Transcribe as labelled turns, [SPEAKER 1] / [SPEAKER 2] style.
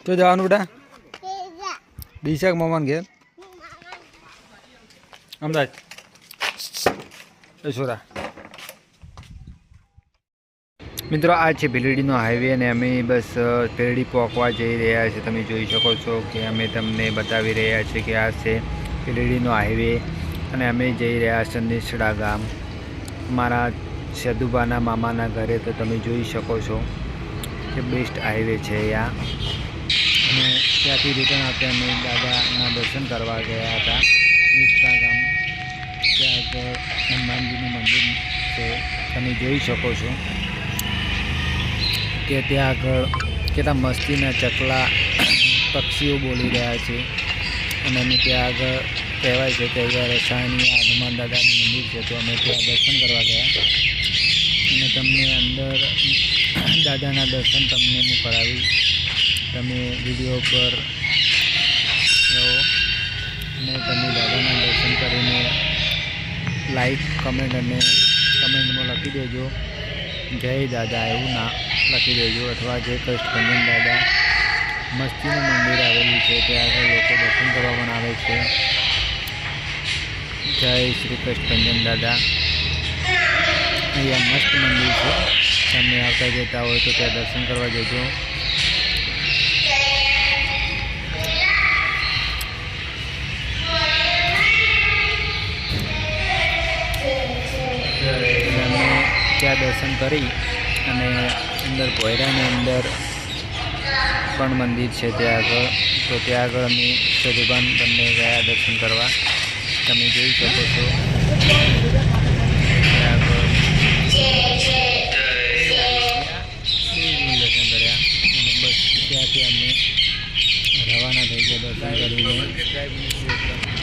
[SPEAKER 1] તો જવાનું બેટા ડીશા મમ્માને ઘેર અમદાવાદ છોરા મિત્રો આ છે ભીલડીનો હાઈવે અને અમે બસ ભીલડી પહોંચવા જઈ રહ્યા છીએ। તમે જોઈ શકો છો કે અમે તમને બતાવી રહ્યા છીએ કે આ છે ભીલડીનો હાઈવે અને અમે જઈ રહ્યા છીએ નીસડા ગામ મારા સેદુબાના મામાના ઘરે। તો તમે જોઈ શકો છો કે બેસ્ટ હાઈવે છે અહીંયા અને ત્યાંથી રિટર્ન આવતા અમે દાદાના દર્શન કરવા ગયા હતા નીસડા ગામ। ત્યાં આગળ હનુમાનજીનું મંદિર છે તમે જોઈ શકો છો કે ત્યાં આગળ કેટલા મસ્તીના ચકલા પક્ષીઓ બોલી રહ્યા છે અને અમે ત્યાં આગળ કહેવાય છે કે અહીંયા રસાયણી હનુમાન દાદાનું મંદિર છે। તો અમે ત્યાં દર્શન કરવા ગયા અને તમને અંદર દાદાના દર્શન તમને હું કરાવી તમે વિડીયો પર રહો અને તમે દાદાના દર્શન કરીને લાઈક કમેન્ટ અને કમેન્ટમાં લખી દેજો જય દાદા એવું ના લખી દેજો અથવા જય કષ્ટભંજન દાદા મસ્તીનું મંદિર આવેલું છે ત્યાં આગળ લોકો દર્શન કરવા પણ આવે છે। જય શ્રી કષ્ટભંજન દાદા અહીંયા મસ્ત મંદિર છે તમે આવતા જતા હોય તો ત્યાં દર્શન કરવા જજો। ત્યાં દર્શન કરી અને અંદર ભોયરાની અંદર પણ મંદિર છે ત્યાં આગળ। તો ત્યાં આગળ અમે સદુબાન બંને ગયા દર્શન કરવા તમે જોઈ શકો છો ત્યાં આગળ દર્શન કર્યા અને બસ ત્યાંથી અમે રવાના થઈ ગયા દર્શન કરીને।